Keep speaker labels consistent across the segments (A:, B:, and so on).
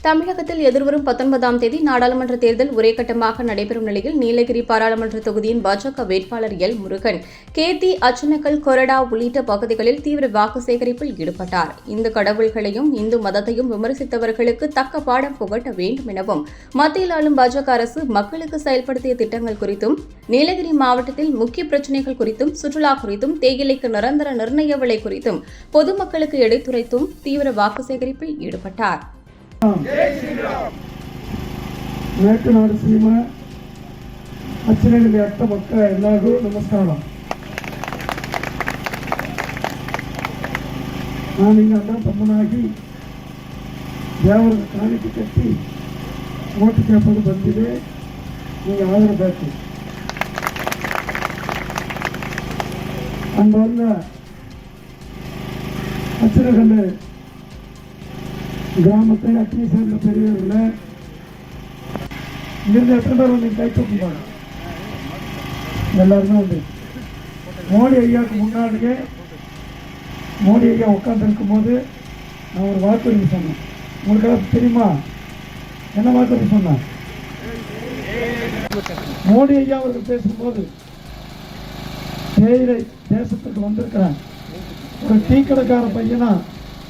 A: தமிழகத்தில் எதிர்வரும் 19ஆம் தேதி நாடாளுமன்ற தேர்தல் ஒரே கட்டமாக நடைபெறும் நிலையில் நீலகிரி பாராளுமன்ற தொகுதியின் பாஜக வேட்பாளர் எல் முருகன் கேத்தி, அச்சனக்கல், கொரடா உள்ளிட்ட பகுதிகளில் தீவிர வாக்கு சேகரிப்பில் ஈடுபட்டார். இந்து கடவுள்களையும் இந்து மதத்தையும் விமர்சித்தவர்களுக்கு தக்க பாடம் புகட்ட வேண்டும் எனவும், மத்தியில் ஆளும் பாஜக அரசு மக்களுக்கு செயல்படுத்திய திட்டங்கள் குறித்தும், நீலகிரி மாவட்டத்தில் முக்கிய பிரச்சினைகள் குறித்தும், சுற்றுலா குறித்தும், தேயிலைக்கு நிரந்தர நிர்ணய விலை குறித்தும் பொதுமக்களுக்கு எடுத்துரைத்தும் தீவிர வாக்கு சேகரிப்பில் ஈடுபட்டார்.
B: ಮೇಕನಾಡು ಸೀಮಾ ಅಚ್ಚನೆಯಲ್ಲಿ ಅಕ್ಕ ಪಕ್ಕ ಎಲ್ಲರಿಗೂ ನಮಸ್ಕಾರ. ನಾನೀಗ ಅಣ್ಣ ತಮ್ಮನಾಗಿ ದೇವರ ಕಾಣಿಕೆ ಕಟ್ಟಿ ಓಟು ಕೇಳಲು ಬಂದಿದೆ. ನೀವು ಆಗಿರಬೇಕು. అందువల్ల அச்சனைகள் கிராமத்தை அக்னி சேர்ந்த பெரியவர்களை இங்கிருந்து எத்தனை பேர் வந்து கை தூக்குவாங்க. எல்லாருமே வந்து மோடி ஐயாவுக்கு முன்னாடியே மோடி ஐயா உட்காந்துருக்கும் போது நான் ஒரு வாக்குறுதி சொன்னேன். உங்களுக்கு தெரியுமா என்ன வாக்குறுதி சொன்னேன்? மோடி ஐயா அவர்கள் பேசும்போது தேயிலை தேசத்துக்கு வந்திருக்கிறேன், ஒரு டீ கடைக்கார பையனா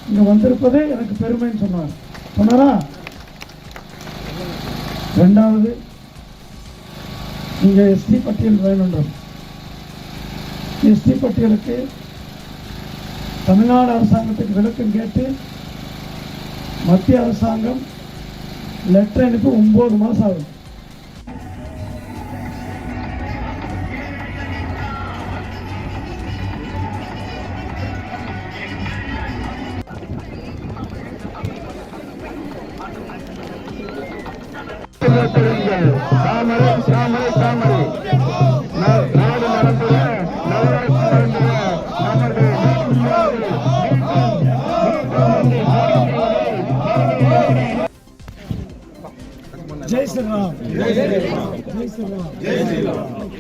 B: இங்கே வந்திருப்பதே எனக்கு பெருமைன்னு சொன்னாரா? ரெண்டாவது, இங்கே எஸ்டி பட்டியல் வேணுன்றது. எஸ்டி பட்டியலுக்கு தமிழ்நாடு அரசாங்கத்துக்கு விளக்கம் கேட்டு மத்திய அரசாங்கம் லெட்டர் அனுப்பி 9 மாதம் ஆகுது.
C: தாமரை தாமரை தாமரை நாடு நலம்பெற
B: ஜெய் ஸ்ரீராம், ஜெய் ஸ்ரீராம், ஜெய் ஸ்ரீராம்.